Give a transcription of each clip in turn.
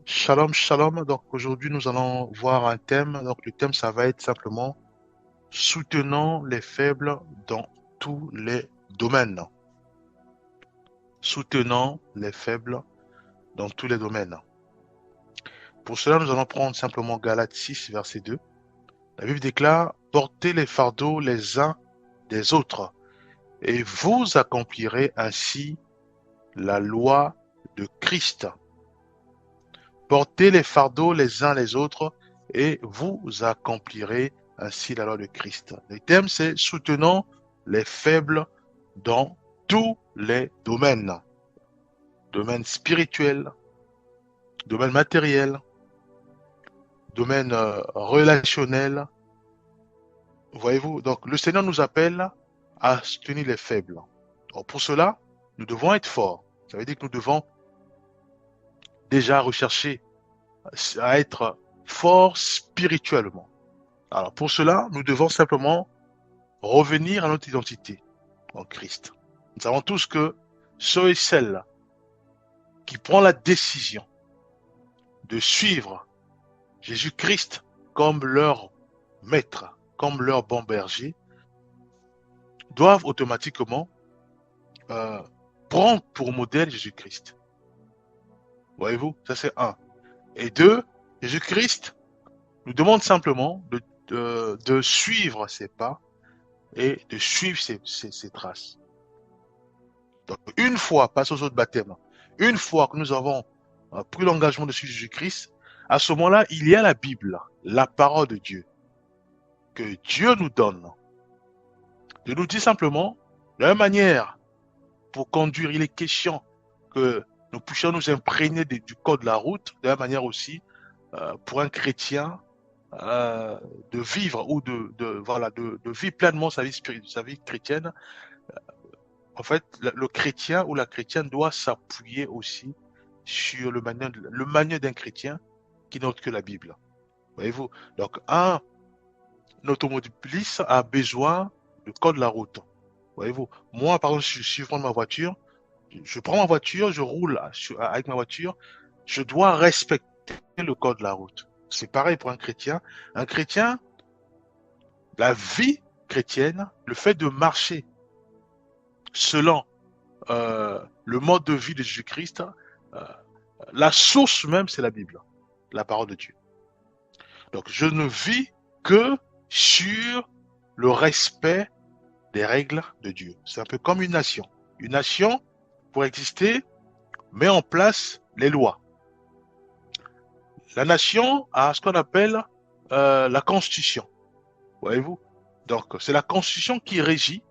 Shalom, shalom. Donc aujourd'hui, nous allons voir un thème. Donc le thème, ça va être simplement soutenant les faibles dans tous les domaines. Soutenant les faibles dans tous les domaines. Pour cela, nous allons prendre simplement Galates 6, verset 2. La Bible déclare, portez les fardeaux les uns des autres et vous accomplirez ainsi la loi de Christ. Portez les fardeaux les uns les autres et vous accomplirez ainsi la loi de Christ. Le thème, c'est soutenant les faibles dans tous les domaines. Domaine spirituel, domaine matériel, domaine relationnel. Voyez-vous, donc le Seigneur nous appelle à soutenir les faibles. Alors pour cela, nous devons être forts. Ça veut dire que nous devons déjà rechercher à être forts spirituellement. Alors pour cela, nous devons simplement revenir à notre identité en Christ. Nous savons tous que ceux et celles qui prennent la décision de suivre Jésus-Christ comme leur maître, comme leur bon berger, doivent automatiquement euh, prendre pour modèle Jésus-Christ. Voyez-vous, ça c'est un. Et deux, Jésus-Christ nous demande simplement de suivre ses pas et de suivre ses traces. Donc, une fois, passe aux autres baptêmes, une fois que nous avons pris l'engagement de suivre Jésus-Christ, à ce moment-là, il y a la Bible, la parole de Dieu, que Dieu nous donne. De nous dire simplement, de la même manière, pour conduire, il est question que nous puissions nous imprégner du code de la route, de la même manière aussi, pour un chrétien, de vivre ou de vivre pleinement sa vie spirituelle, sa vie chrétienne. En fait, le chrétien ou la chrétienne doit s'appuyer aussi sur le manuel d'un chrétien qui n'est autre que la Bible. Voyez-vous? Donc, un automobiliste a besoin de code de la route. Voyez-vous? Moi, par exemple, je suis devant ma voiture, je prends ma voiture, je roule avec ma voiture, je dois respecter le code de la route. C'est pareil pour un chrétien. Un chrétien, la vie chrétienne, le fait de marcher selon le mode de vie de Jésus-Christ, euh, la source même, c'est la Bible, la parole de Dieu. Donc, je ne vis que sur le respect des règles de Dieu. C'est un peu comme une nation. Une nation, pour exister, met en place les lois. La nation a ce qu'on appelle la constitution. Voyez-vous? Donc, c'est la constitution qui régit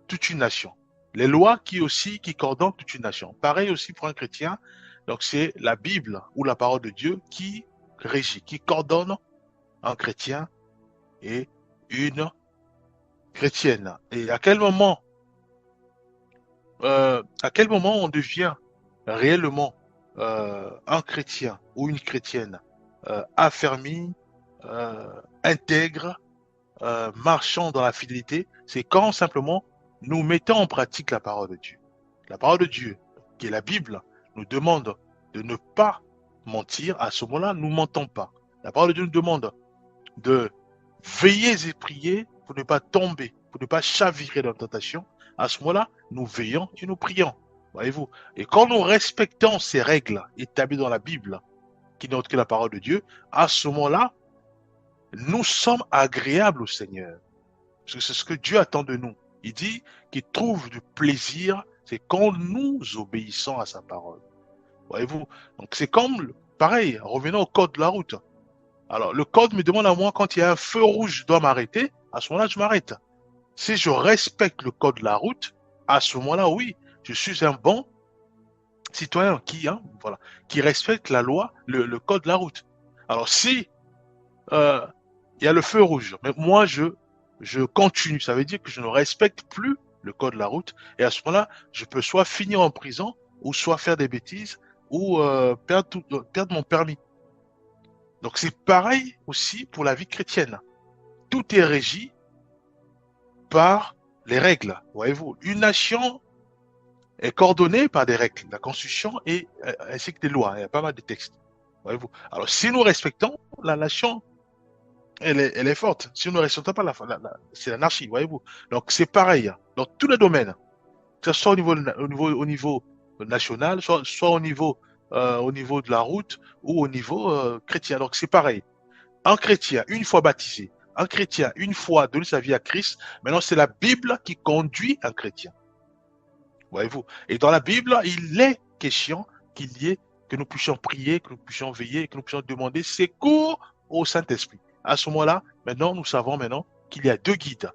toute une nation. Les lois qui coordonnent toute une nation. Pareil aussi pour un chrétien. Donc, c'est la Bible ou la parole de Dieu qui régit, qui coordonne un chrétien et une chrétienne. Et à quel moment on devient réellement un chrétien ou une chrétienne affermi, intègre, marchant dans la fidélité, c'est quand simplement nous mettons en pratique la parole de Dieu. La parole de Dieu, qui est la Bible, nous demande de ne pas mentir. À ce moment-là, nous ne mentons pas. La parole de Dieu nous demande de veiller et prier pour ne pas tomber, pour ne pas chavirer dans la tentation. À ce moment-là, nous veillons et nous prions. Voyez-vous? Et quand nous respectons ces règles établies dans la Bible, qui n'est autre que la parole de Dieu, à ce moment-là, nous sommes agréables au Seigneur. Parce que c'est ce que Dieu attend de nous. Il dit qu'il trouve du plaisir, c'est quand nous obéissons à sa parole. Voyez-vous? Donc c'est comme, pareil, revenons au code de la route. Alors, le code me demande à moi, quand il y a un feu rouge, je dois m'arrêter. À ce moment-là, je m'arrête. Si je respecte le code de la route, à ce moment-là, oui, je suis un bon citoyen qui respecte la loi, le code de la route. Alors, si euh, il y a le feu rouge, mais moi, je continue, ça veut dire que je ne respecte plus le code de la route. Et à ce moment-là, je peux soit finir en prison, ou soit faire des bêtises, ou perdre mon permis. Donc c'est pareil aussi pour la vie chrétienne. Tout est régi par les règles. Voyez-vous, une nation est coordonnée par des règles, la constitution et ainsi que des lois. Il y a pas mal de textes. Voyez-vous. Alors, si nous respectons, la nation, elle est forte. Si nous ne respectons pas, c'est l'anarchie, voyez-vous. Donc, c'est pareil dans tous les domaines, que ce soit au niveau national, soit au niveau de la route ou au niveau chrétien. Donc, c'est pareil. Un chrétien, une fois baptisé, un chrétien, une fois donné sa vie à Christ, maintenant, c'est la Bible qui conduit un chrétien. Voyez-vous. Et dans la Bible, il est question qu'il y ait, que nous puissions prier, que nous puissions veiller, que nous puissions demander secours au Saint-Esprit. À ce moment-là, maintenant, nous savons maintenant qu'il y a deux guides.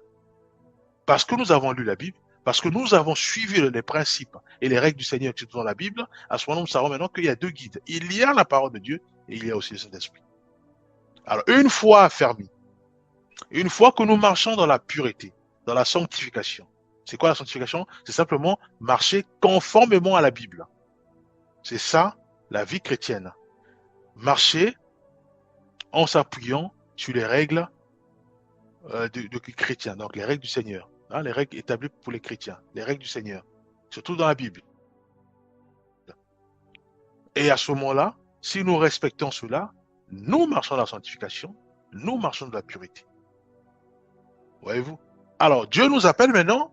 Parce que nous avons lu la Bible, parce que nous avons suivi les principes et les règles du Seigneur qui sont dans la Bible, à ce moment-là, nous savons maintenant qu'il y a deux guides. Il y a la parole de Dieu et il y a aussi le Saint-Esprit. Alors, une fois affermis, une fois que nous marchons dans la pureté, dans la sanctification, c'est quoi la sanctification? C'est simplement marcher conformément à la Bible. C'est ça, la vie chrétienne. Marcher en s'appuyant sur les règles de chrétiens, donc les règles du Seigneur, hein, les règles établies pour les chrétiens, les règles du Seigneur, surtout dans la Bible. Et à ce moment-là, si nous respectons cela, nous marchons dans la sanctification, nous marchons dans la pureté. Voyez-vous? Alors, Dieu nous appelle maintenant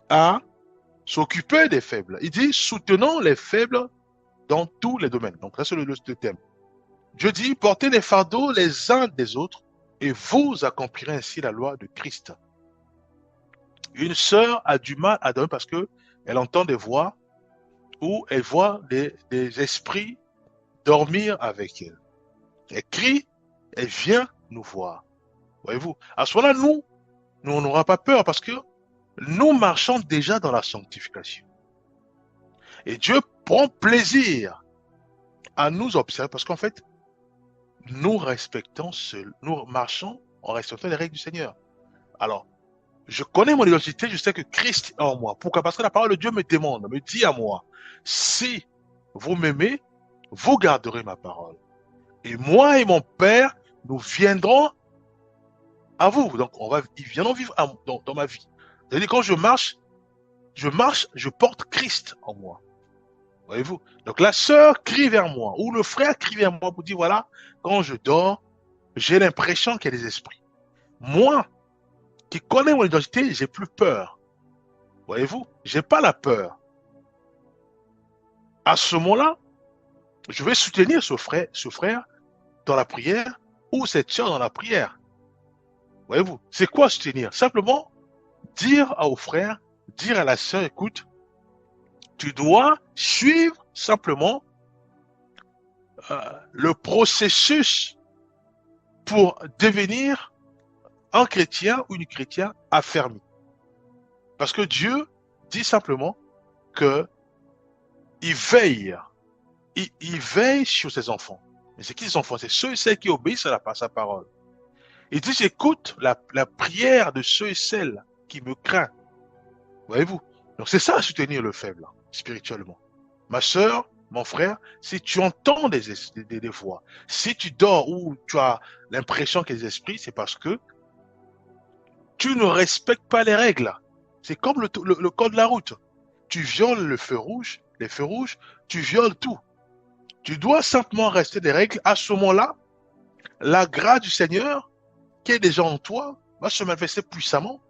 à s'occuper des faibles. Il dit, soutenons les faibles dans tous les domaines. Donc, ça, c'est le thème. Dieu dit, portez les fardeaux les uns des autres et vous accomplirez ainsi la loi de Christ. Une sœur a du mal à dormir parce que elle entend des voix ou elle voit des esprits dormir avec elle. Elle crie, elle vient nous voir. Voyez-vous? À ce moment-là, nous, on n'aura pas peur parce que nous marchons déjà dans la sanctification. Et Dieu prend plaisir à nous observer parce qu'en fait, nous marchons en respectant les règles du Seigneur. Alors, je connais mon identité, je sais que Christ est en moi. Pourquoi? Parce que la parole de Dieu me demande, me dit à moi, si vous m'aimez, vous garderez ma parole. Et moi et mon Père, nous viendrons à vous. Donc, ils viendront vivre dans ma vie. C'est-à-dire, quand je marche, je porte Christ en moi. Voyez-vous? Donc, la sœur crie vers moi, ou le frère crie vers moi pour dire, voilà, quand je dors, j'ai l'impression qu'il y a des esprits. Moi, qui connais mon identité, j'ai plus peur. Voyez-vous? J'ai pas la peur. À ce moment-là, je vais soutenir ce frère dans la prière ou cette sœur dans la prière. Voyez-vous? C'est quoi soutenir? Simplement dire au frère, dire à la sœur, écoute, tu dois suivre simplement le processus pour devenir un chrétien ou une chrétienne affermi. Parce que Dieu dit simplement que il veille sur ses enfants. Mais c'est qui ses enfants? C'est ceux et celles qui obéissent à sa parole. Il dit, j'écoute la prière de ceux et celles qui me craignent. Voyez-vous? Donc c'est ça, soutenir le faible, spirituellement. Ma sœur, mon frère, si tu entends des voix, si tu dors ou tu as l'impression qu'il y a des esprits, c'est parce que tu ne respectes pas les règles. C'est comme le code de la route. Tu violes les feux rouges, tu violes tout. Tu dois simplement rester des règles. À ce moment-là, la grâce du Seigneur, qui est déjà en toi, va se manifester puissamment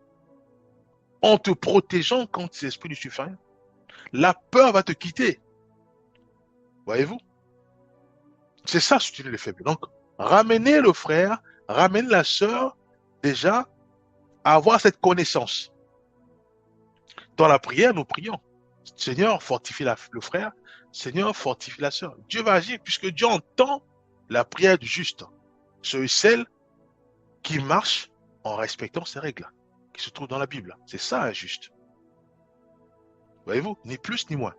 en te protégeant contre ces esprits du suffrage. La peur va te quitter. Voyez-vous? C'est ça, soutenir les faibles. Donc, ramener le frère, ramener la sœur, déjà, à avoir cette connaissance. Dans la prière, nous prions. Seigneur, fortifie le frère. Seigneur, fortifie la sœur. Dieu va agir puisque Dieu entend la prière du juste. Ceux et celles qui marchent en respectant ces règles qui se trouvent dans la Bible. C'est ça un juste. Voyez-vous? Ni plus ni moins.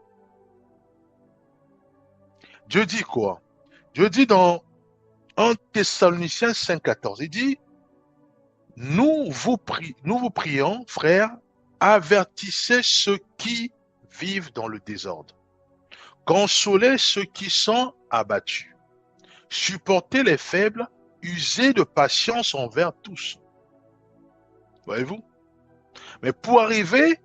Dieu dit quoi? Dieu dit dans 1 Thessaloniciens 5,14, il dit, nous vous prions, frères, avertissez ceux qui vivent dans le désordre. Consolez ceux qui sont abattus. Supportez les faibles, usez de patience envers tous. Voyez-vous? Mais pour arriver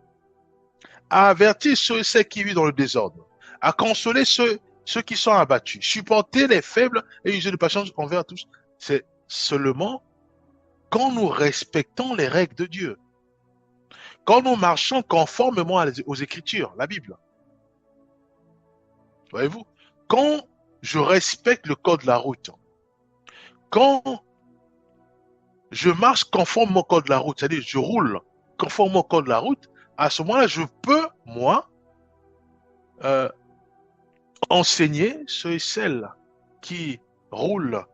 à avertir ceux et celles qui vivent dans le désordre, à consoler ceux ceux qui sont abattus, supporter les faibles et user de patience envers tous. C'est seulement quand nous respectons les règles de Dieu, quand nous marchons conformément aux Écritures, la Bible. Voyez-vous, quand je respecte le code de la route, quand je marche conforme au code de la route, c'est-à-dire je roule conforme au code de la route, à ce moment-là, je peux, moi, euh, enseigner ceux et celles qui roulent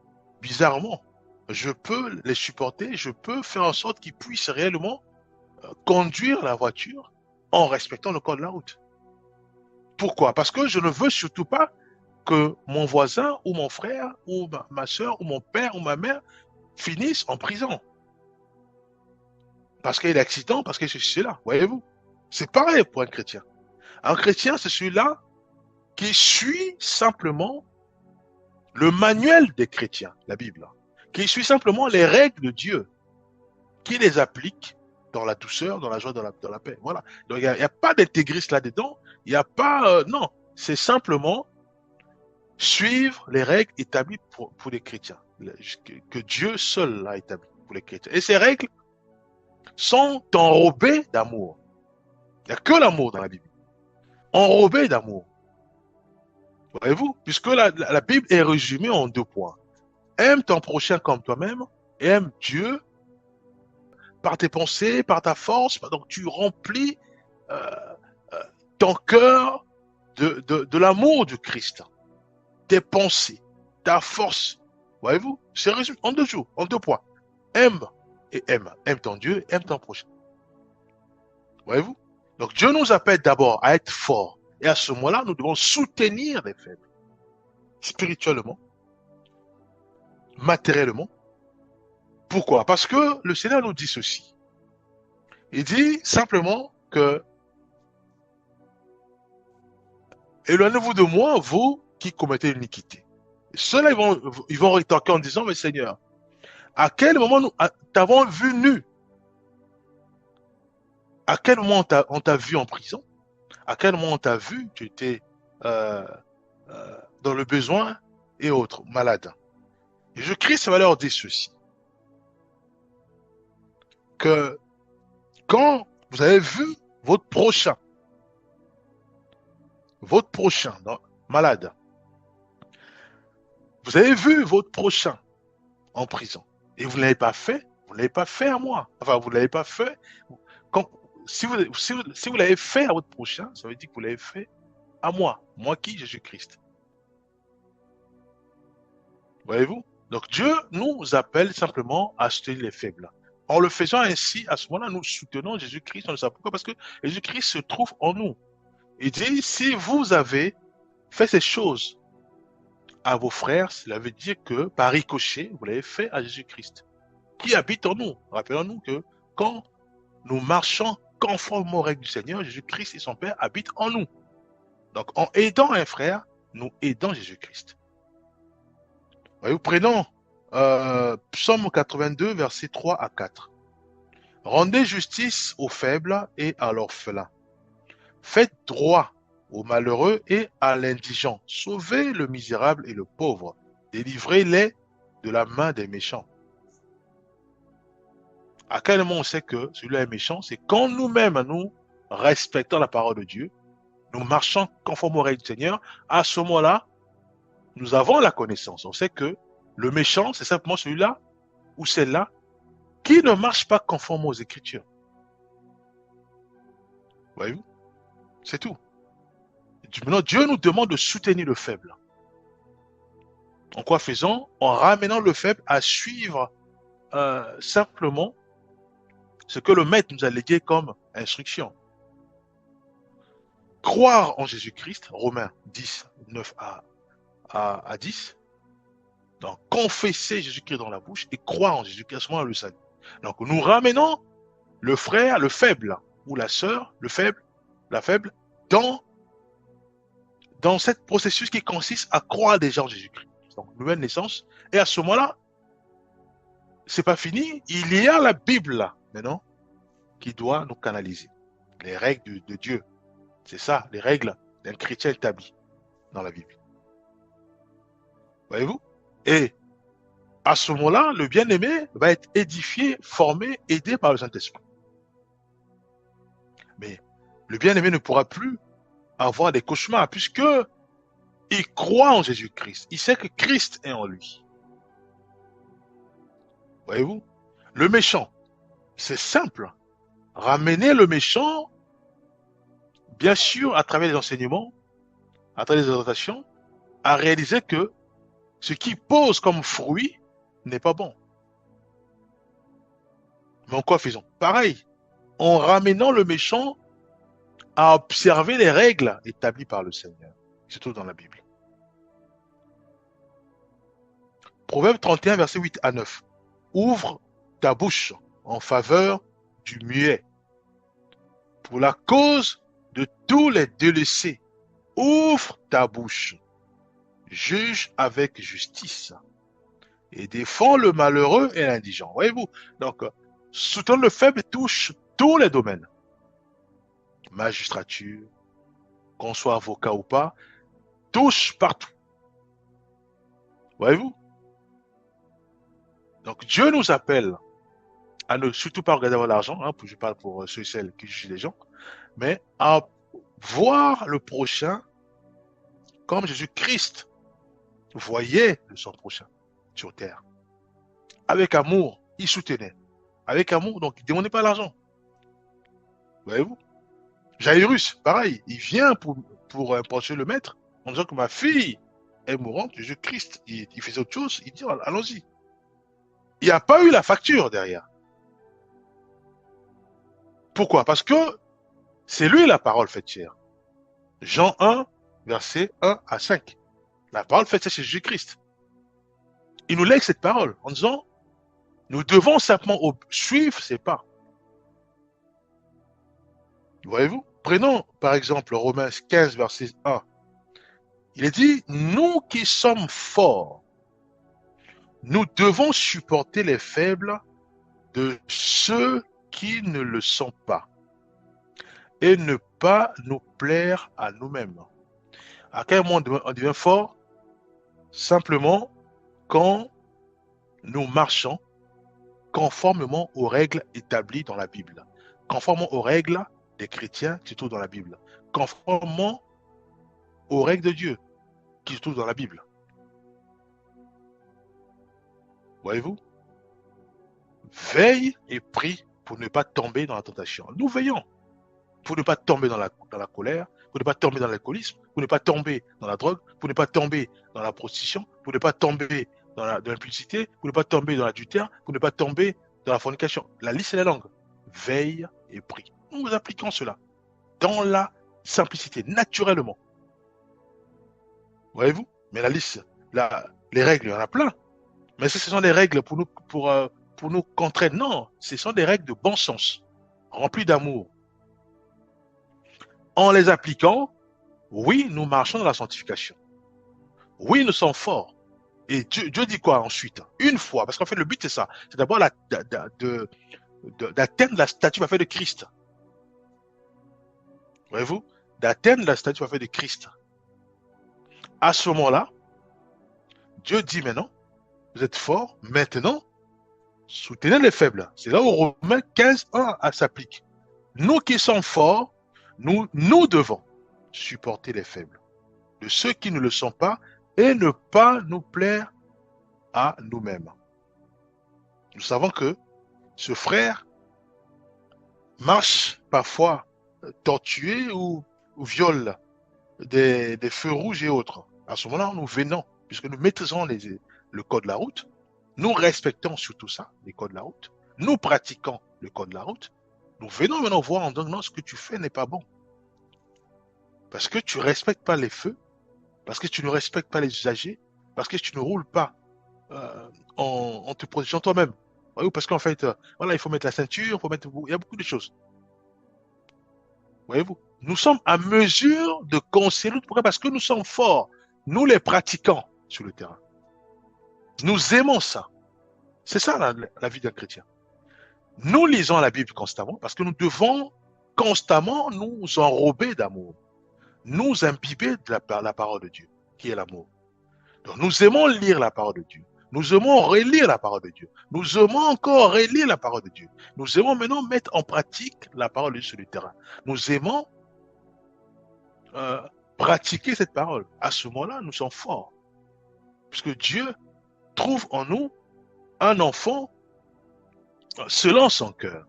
bizarrement. Je peux les supporter, je peux faire en sorte qu'ils puissent réellement conduire la voiture en respectant le code de la route. Pourquoi? Parce que je ne veux surtout pas que mon voisin ou mon frère ou ma soeur ou mon père ou ma mère finissent en prison. Parce qu'il y a l'accident, parce que c'est là, voyez-vous. C'est pareil pour un chrétien. Un chrétien, c'est celui-là qui suit simplement le manuel des chrétiens, la Bible, qui suit simplement les règles de Dieu, qui les applique dans la douceur, dans la joie, dans la paix. Voilà. Donc il n'y a pas d'intégriste là-dedans, il n'y a pas... non, c'est simplement suivre les règles établies pour les chrétiens, que Dieu seul a établi pour les chrétiens. Et ces règles sont enrobées d'amour. Il n'y a que l'amour dans la Bible. Enrobées d'amour. Voyez-vous, puisque la Bible est résumée en 2 points. Aime ton prochain comme toi-même, et aime Dieu par tes pensées, par ta force. Donc tu remplis euh, euh, ton cœur de l'amour du Christ, tes pensées, ta force. Voyez-vous, c'est résumé en 2 jours, en 2 points. Aime et aime. Aime ton Dieu, aime ton prochain. Voyez-vous? Donc Dieu nous appelle d'abord à être forts. Et à ce moment-là, nous devons soutenir les faibles. Spirituellement, matériellement. Pourquoi? Parce que le Seigneur nous dit ceci. Il dit simplement que éloignez-vous de moi, vous qui commettez l'iniquité. Ceux-là, ils vont rétorquer en disant, mais Seigneur, à quel moment nous t'avons vu nu? À quel moment on t'a vu en prison? À quel moment on t'a vu, tu étais dans le besoin et autres, malade? Et Jésus-Christ va leur dire ceci, que quand vous avez vu votre prochain non, malade, vous avez vu votre prochain en prison, et vous ne l'avez pas fait, vous ne l'avez pas fait à moi. Enfin, vous ne l'avez pas fait. Quand, si vous l'avez fait à votre prochain, ça veut dire que vous l'avez fait à moi. Moi qui? Jésus-Christ. Voyez-vous? Donc Dieu nous appelle simplement à soutenir les faibles. En le faisant ainsi, à ce moment-là, nous soutenons Jésus-Christ. On le sait pourquoi? Parce que Jésus-Christ se trouve en nous. Il dit, si vous avez fait ces choses à vos frères, cela veut dire que par ricochet, vous l'avez fait à Jésus-Christ, qui habite en nous. Rappelons-nous que quand nous marchons conformément aux règles du Seigneur, Jésus-Christ et son Père habitent en nous. Donc, en aidant un frère, nous aidons Jésus-Christ. Voyez, prenons Psaume 82, versets 3 à 4. Rendez justice aux faibles et à l'orphelin. Faites droit aux malheureux et à l'indigent. Sauvez le misérable et le pauvre. Délivrez-les de la main des méchants. À quel moment on sait que celui-là est méchant? C'est quand nous-mêmes, nous respectons la parole de Dieu, nous marchons conforme aux règles du Seigneur. À ce moment-là, nous avons la connaissance. On sait que le méchant, c'est simplement celui-là ou celle-là qui ne marche pas conforme aux Écritures. Voyez-vous? C'est tout. Maintenant, Dieu nous demande de soutenir le faible. En quoi faisons? En ramenant le faible à suivre simplement ce que le maître nous a légué comme instruction. Croire en Jésus-Christ, Romains 10, 9 à 10. Donc, confesser Jésus-Christ dans la bouche et croire en Jésus-Christ, à ce moment-là, le salut. Donc, nous ramenons le frère, le faible, ou la sœur, le faible, la faible, dans cette processus qui consiste à croire déjà en Jésus-Christ. Donc, nouvelle naissance. Et à ce moment-là, c'est pas fini. Il y a la Bible, là, maintenant, qui doit nous canaliser. Les règles de Dieu. C'est ça, les règles d'un chrétien établi dans la Bible. Voyez-vous? Et à ce moment-là, le bien-aimé va être édifié, formé, aidé par le Saint-Esprit. Mais le bien-aimé ne pourra plus avoir des cauchemars puisque il croit en Jésus-Christ. Il sait que Christ est en lui. Voyez-vous? Le méchant, c'est simple. Ramener le méchant, bien sûr, à travers les enseignements, à travers les exhortations, à réaliser que ce qui pose comme fruit n'est pas bon. Mais en quoi faisons? Pareil, en ramenant le méchant à observer les règles établies par le Seigneur, surtout dans la Bible. Proverbe 31, verset 8 à 9. Ouvre ta bouche en faveur du muet, pour la cause de tous les délaissés. Ouvre ta bouche, juge avec justice, et défends le malheureux et l'indigent. Voyez-vous? Donc, soutenir le faible touche tous les domaines. Magistrature, qu'on soit avocat ou pas, touche partout. Voyez-vous? Donc, Dieu nous appelle à ne surtout pas regarder l'argent, hein, je parle pour ceux et celles qui jugent les gens, mais à voir le prochain comme Jésus-Christ voyait de son prochain sur terre. Avec amour, il soutenait. Avec amour, donc il ne demandait pas l'argent. Voyez-vous? Jairus, pareil, il vient pour approcher le maître en disant que ma fille est mourante, Jésus-Christ, il faisait autre chose, il dit allons-y. Il n'y a pas eu la facture derrière. Pourquoi? Parce que c'est lui la parole faite chair. Jean 1, verset 1 à 5. La parole faite chair, c'est Jésus-Christ. Il nous lègue cette parole en disant, nous devons simplement suivre ses pas. Voyez-vous? Prenons par exemple Romains 15, verset 1. Il est dit, nous qui sommes forts, nous devons supporter les faibles de ceux qui ne le sont pas et ne pas nous plaire à nous-mêmes. À quel moment on devient fort? Simplement quand nous marchons conformément aux règles établies dans la Bible, conformément aux règles des chrétiens qui se trouvent dans la Bible, conformément aux règles de Dieu qui se trouvent dans la Bible. Voyez-vous? Veille et prie pour ne pas tomber dans la tentation. Nous veillons pour ne pas tomber dans la colère, pour ne pas tomber dans l'alcoolisme, pour ne pas tomber dans la drogue, pour ne pas tomber dans la prostitution, pour ne pas tomber dans l'impudicité, pour ne pas tomber dans l'adultère, pour ne pas tomber dans la fornication. La liste est la langue. Veille et prie. Nous appliquons cela dans la simplicité, naturellement. Voyez-vous? Mais la liste, les règles, il y en a plein. Mais ce sont des règles pour nous contraindre. Non, ce sont des règles de bon sens, remplies d'amour. En les appliquant, oui, nous marchons dans la sanctification. Oui, nous sommes forts. Et Dieu dit quoi ensuite? Une fois, parce qu'en fait, le but, c'est ça. C'est d'abord d'atteindre la statue parfaite de Christ. Voyez-vous? D'atteindre la statue parfaite de Christ. À ce moment-là, Dieu dit maintenant, vous êtes forts, maintenant, soutenez les faibles. C'est là où Romains 15, 1 s'applique. Nous qui sommes forts, nous devons supporter les faibles, de ceux qui ne le sont pas, et ne pas nous plaire à nous-mêmes. Nous savons que ce frère marche parfois tortué ou viole des feux rouges et autres. À ce moment-là, nous venons, puisque nous maîtrisons le code de la route, nous respectons surtout ça, les codes de la route, nous pratiquons le code de la route, nous venons maintenant voir en disant non, ce que tu fais n'est pas bon. Parce que tu ne respectes pas les feux, parce que tu ne respectes pas les usagers, parce que tu ne roules pas en te protégeant toi-même. Parce qu'en fait, voilà, il faut mettre la ceinture, il y a beaucoup de choses. Voyez-vous? Nous sommes à mesure de conseiller. Pourquoi? Parce que nous sommes forts. Nous les pratiquons sur le terrain. Nous aimons ça. C'est ça la vie d'un chrétien. Nous lisons la Bible constamment parce que nous devons constamment nous enrober d'amour, nous imbiber de la parole de Dieu, qui est l'amour. Donc nous aimons lire la parole de Dieu. Nous aimons relire la parole de Dieu. Nous aimons encore relire la parole de Dieu. Nous aimons maintenant mettre en pratique la parole de Dieu sur le terrain. Nous aimons pratiquer cette parole. À ce moment-là, nous sommes forts. Puisque Dieu trouve en nous un enfant selon son cœur.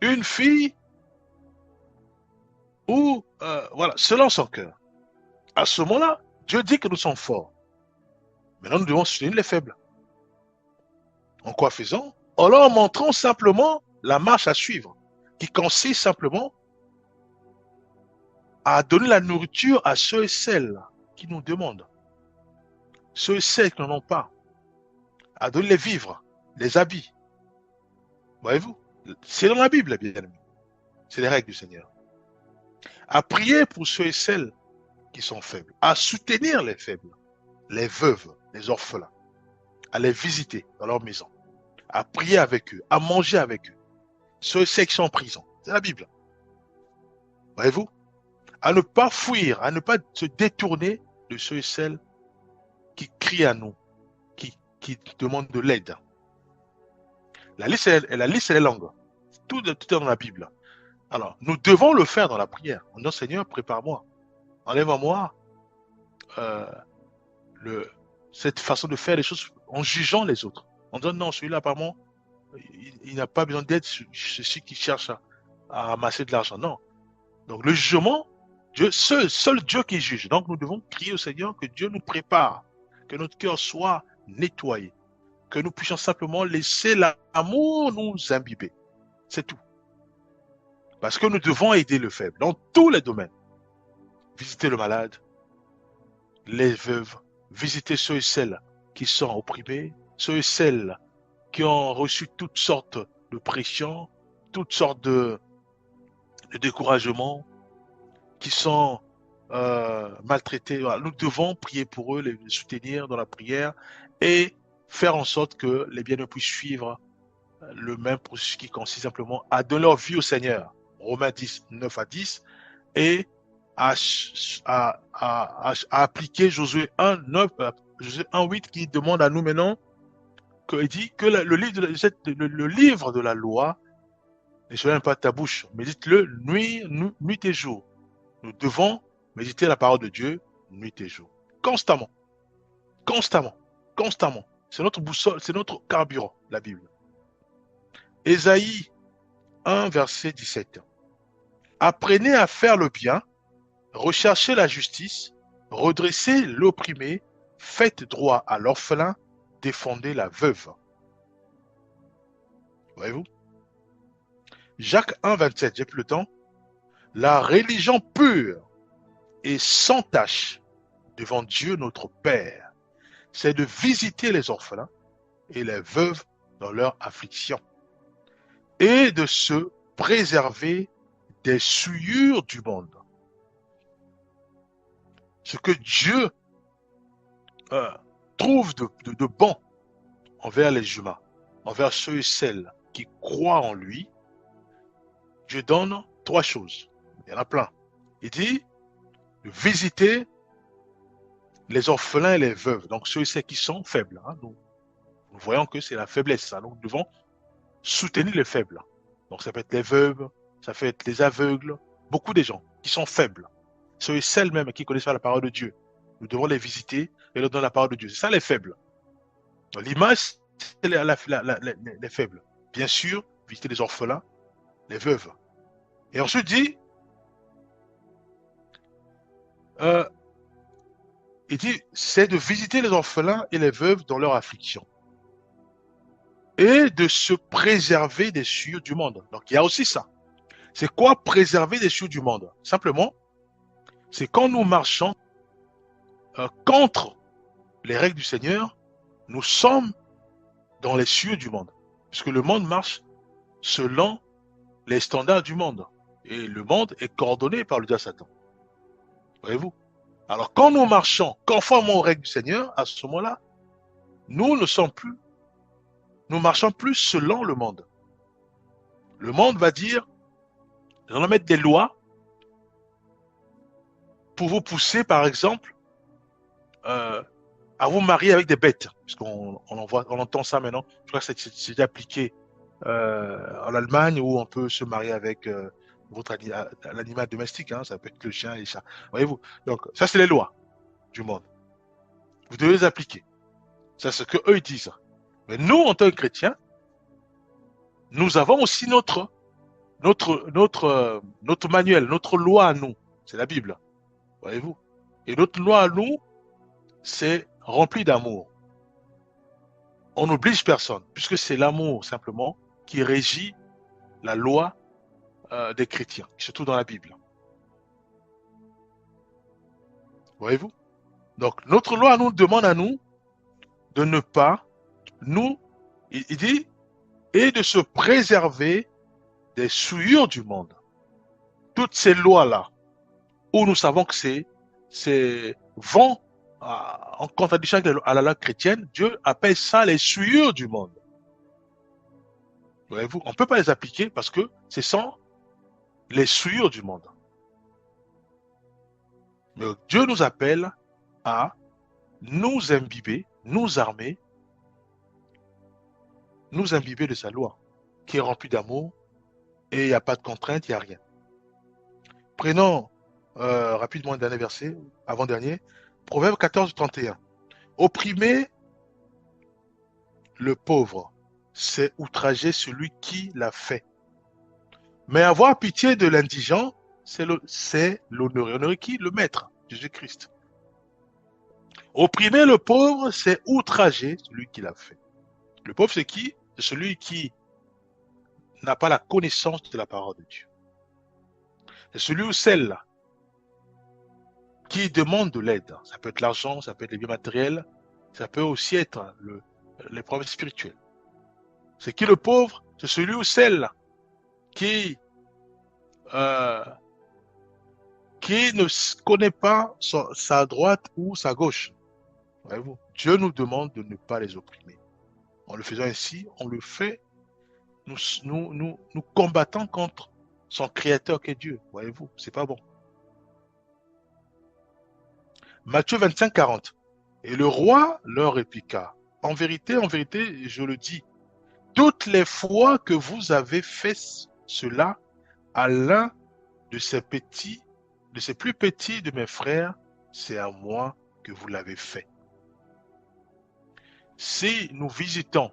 Une fille ou voilà, selon son cœur. À ce moment-là, Dieu dit que nous sommes forts. Maintenant, nous devons soutenir les faibles. En quoi faisant? En leur montrant simplement la marche à suivre, qui consiste simplement à donner la nourriture à ceux et celles qui nous demandent. Ceux et celles qui n'en ont pas. À donner les vivres, les habits. Voyez-vous? C'est dans la Bible, bien aimé. C'est les règles du Seigneur. À prier pour ceux et celles qui sont faibles. À soutenir les faibles, les veuves, les orphelins. À les visiter dans leur maison. À prier avec eux, à manger avec eux. Ceux et celles qui sont en prison. C'est la Bible. Voyez-vous? À ne pas fuir, à ne pas se détourner de ceux et celles qui crient à nous, qui demandent de l'aide. La liste est longue. Tout est dans la Bible. Alors, nous devons le faire dans la prière. En disant, Seigneur, prépare-moi. Enlève à moi cette façon de faire les choses en jugeant les autres. En disant, non, celui-là, apparemment, il n'a pas besoin d'aide, ceux qui cherchent à amasser de l'argent. Non. Donc, le jugement, seul Dieu qui juge. Donc, nous devons crier au Seigneur que Dieu nous prépare, que notre cœur soit nettoyé, que nous puissions simplement laisser l'amour nous imbiber. C'est tout. Parce que nous devons aider le faible dans tous les domaines. Visiter le malade, les veuves, visiter ceux et celles qui sont opprimés, ceux et celles qui ont reçu toutes sortes de pressions, toutes sortes de découragements, qui sont maltraités. Nous devons prier pour eux, les soutenir dans la prière et faire en sorte que les bienheureux puissent suivre le même processus qui consiste simplement à donner leur vie au Seigneur. Romains 10, 9 à 10, et à appliquer Josué 1, 9, Josué 1, 8 qui demande à nous maintenant, il dit que le livre de la loi ne soit même pas de ta bouche, médite-le nuit et jour. Nous devons méditer la parole de Dieu nuit et jour. Constamment. Constamment. Constamment. C'est notre boussole, c'est notre carburant, la Bible. Ésaïe 1, verset 17. Apprenez à faire le bien, recherchez la justice, redressez l'opprimé, faites droit à l'orphelin, défendez la veuve. Voyez-vous? Jacques 1, 27, j'ai plus le temps. La religion pure et sans tache devant Dieu notre Père, c'est de visiter les orphelins et les veuves dans leur affliction et de se préserver des souillures du monde. Ce que Dieu trouve de bon envers les humains, envers ceux et celles qui croient en lui, Dieu donne 3 choses. Il y en a plein. Il dit de visiter les orphelins et les veuves, donc ceux et celles qui sont faibles. Hein, nous voyons que c'est la faiblesse. Hein, donc nous devons soutenir les faibles. Donc ça peut être les veuves, ça peut être les aveugles, beaucoup de gens qui sont faibles. Ceux et celles même qui connaissent pas la parole de Dieu. Nous devons les visiter et leur donner la parole de Dieu. C'est ça les faibles. L'image, c'est les faibles. Bien sûr, visiter les orphelins, les veuves. Et ensuite dit, il dit, c'est de visiter les orphelins et les veuves dans leur affliction. Et de se préserver des souillures du monde. Donc il y a aussi ça. C'est quoi préserver des souillures du monde? Simplement, c'est quand nous marchons contre les règles du Seigneur, nous sommes dans les cieux du monde. Puisque le monde marche selon les standards du monde. Et le monde est coordonné par le diable Satan. Voyez-vous? Alors quand nous marchons conformément aux règles du Seigneur, à ce moment-là, nous marchons plus selon le monde. Le monde va dire, nous allons mettre des lois pour vous pousser, par exemple, euh, à vous marier avec des bêtes, puisqu'on on entend ça maintenant. Je crois que c'est appliqué en Allemagne où on peut se marier avec l'animal domestique, hein, ça peut être le chien et le chat. Voyez-vous? Donc, ça, c'est les lois du monde. Vous devez les appliquer. C'est ce que eux disent. Mais nous, en tant que chrétiens, nous avons aussi notre manuel, notre loi à nous. C'est la Bible. Voyez-vous? Et notre loi à nous, c'est rempli d'amour. On n'oblige personne, puisque c'est l'amour simplement qui régit la loi des chrétiens, surtout dans la Bible. Voyez-vous? Donc, notre loi nous demande à nous de ne pas, nous, il dit, et de se préserver des souillures du monde. Toutes ces lois-là, où nous savons que vont en contradiction à la loi chrétienne, Dieu appelle ça les souillures du monde. Voyez-vous, on ne peut pas les appliquer parce que ce sont les souillures du monde. Mais Dieu nous appelle à nous imbiber, nous armer, nous imbiber de sa loi, qui est remplie d'amour, et il n'y a pas de contrainte, il n'y a rien. Prenons rapidement un dernier verset, avant-dernier, Proverbe 14, 31. Opprimer le pauvre, c'est outrager celui qui l'a fait. Mais avoir pitié de l'indigent, c'est l'honorer. Honorer qui? Le maître, Jésus-Christ. Opprimer le pauvre, c'est outrager celui qui l'a fait. Le pauvre, c'est qui? C'est celui qui n'a pas la connaissance de la parole de Dieu. C'est celui ou celle-là qui demande de l'aide. Ça peut être l'argent, ça peut être les biens matériels, ça peut aussi être les problèmes spirituels. C'est qui le pauvre? C'est celui ou celle qui ne connaît pas sa droite ou sa gauche. Voyez-vous? Dieu nous demande de ne pas les opprimer. En le faisant ainsi, on le fait, nous combattons contre son créateur qui est Dieu. Voyez-vous? C'est pas bon. Matthieu 25, 40. Et le roi leur répliqua, en vérité, je le dis, toutes les fois que vous avez fait cela à l'un de ces plus petits de mes frères, c'est à moi que vous l'avez fait. Si nous visitons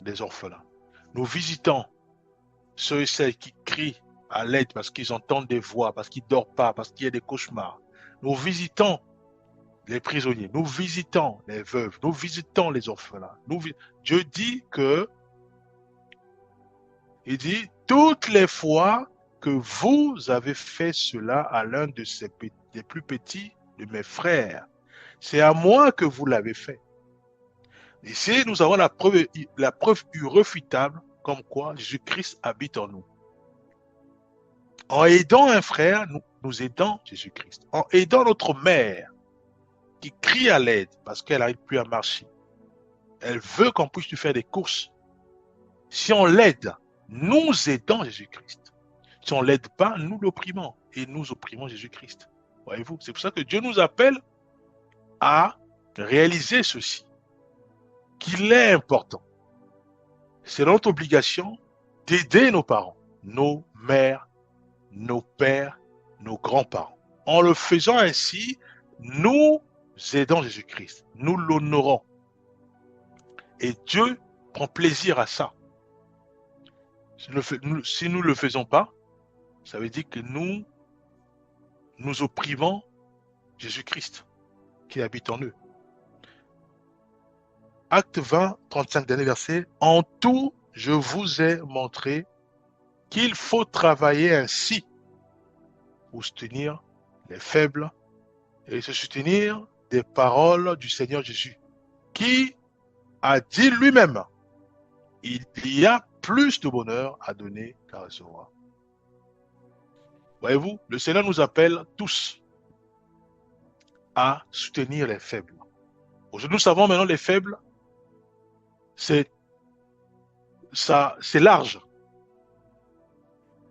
des orphelins, nous visitons ceux et celles qui crient à l'aide parce qu'ils entendent des voix, parce qu'ils ne dorment pas, parce qu'il y a des cauchemars, nous visitons les prisonniers, nous visitons les veuves, nous visitons les orphelins. Dieu dit il dit, toutes les fois que vous avez fait cela à l'un des plus petits de mes frères, c'est à moi que vous l'avez fait. Ici, nous avons la preuve irréfutable comme quoi Jésus-Christ habite en nous. En aidant un frère, nous aidons Jésus-Christ. En aidant notre mère qui crie à l'aide parce qu'elle n'arrive plus à marcher, elle veut qu'on puisse lui faire des courses. Si on l'aide, nous aidons Jésus-Christ. Si on ne l'aide pas, nous l'opprimons et nous opprimons Jésus-Christ. Voyez-vous, c'est pour ça que Dieu nous appelle à réaliser ceci, qu'il est important. C'est notre obligation d'aider nos parents, nos mères, nos pères, nos grands-parents. En le faisant ainsi, nous aidons Jésus-Christ, nous l'honorons. Et Dieu prend plaisir à ça. Si nous ne le faisons pas, ça veut dire que nous opprimons Jésus-Christ qui habite en eux. Acte 20, 35, dernier verset. En tout, je vous ai montré qu'il faut travailler ainsi pour soutenir les faibles et se soutenir des paroles du Seigneur Jésus, qui a dit lui-même, il y a plus de bonheur à donner qu'à recevoir. Voyez-vous, le Seigneur nous appelle tous à soutenir les faibles. Aujourd'hui, nous savons maintenant les faibles, c'est large.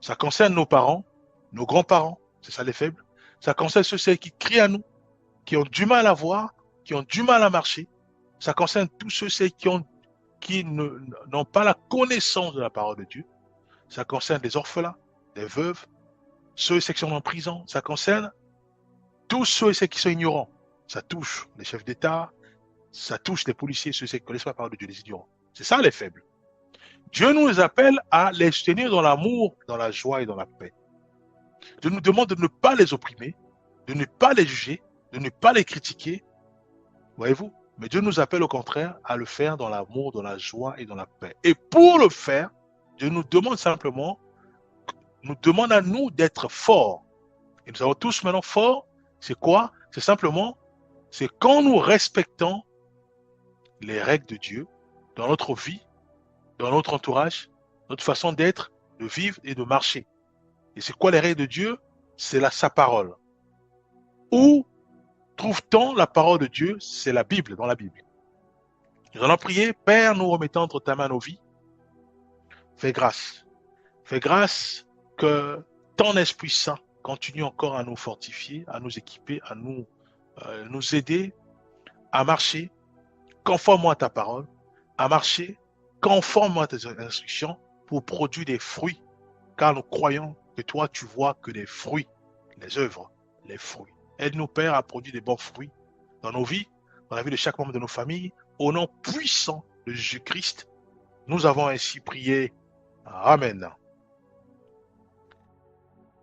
Ça concerne nos parents, nos grands-parents, c'est ça les faibles. Ça concerne ceux qui crient à nous, qui ont du mal à voir, qui ont du mal à marcher. Ça concerne tous ceux qui n'ont pas la connaissance de la parole de Dieu. Ça concerne les orphelins, les veuves, ceux et ceux qui sont en prison. Ça concerne tous ceux et ceux qui sont ignorants. Ça touche les chefs d'État, ça touche les policiers, ceux et ceux qui ne connaissent pas la parole de Dieu, les ignorants. C'est ça les faibles. Dieu nous appelle à les soutenir dans l'amour, dans la joie et dans la paix. Dieu nous demande de ne pas les opprimer, de ne pas les juger, de ne pas les critiquer. Voyez-vous? Mais Dieu nous appelle au contraire à le faire dans l'amour, dans la joie et dans la paix. Et pour le faire, Dieu nous demande simplement, nous demande à nous d'être forts. Et nous savons tous maintenant forts, c'est quoi? C'est simplement, c'est quand nous respectons les règles de Dieu dans notre vie, dans notre entourage, notre façon d'être, de vivre et de marcher. Et c'est quoi les règles de Dieu? C'est sa parole. Où trouve-t-on la parole de Dieu? C'est la Bible, dans la Bible. Nous allons prier, Père, nous remettons entre ta main nos vies. Fais grâce. Fais grâce que ton Esprit Saint continue encore à nous fortifier, à nous équiper, à nous aider à marcher conformément à ta parole, à marcher conformément à tes instructions pour produire des fruits. Car nous croyons que toi, tu vois que les fruits, les œuvres, les fruits. Aide-nous, Père, à produire des bons fruits dans nos vies, dans la vie de chaque membre de nos familles. Au nom puissant de Jésus-Christ, nous avons ainsi prié. Amen.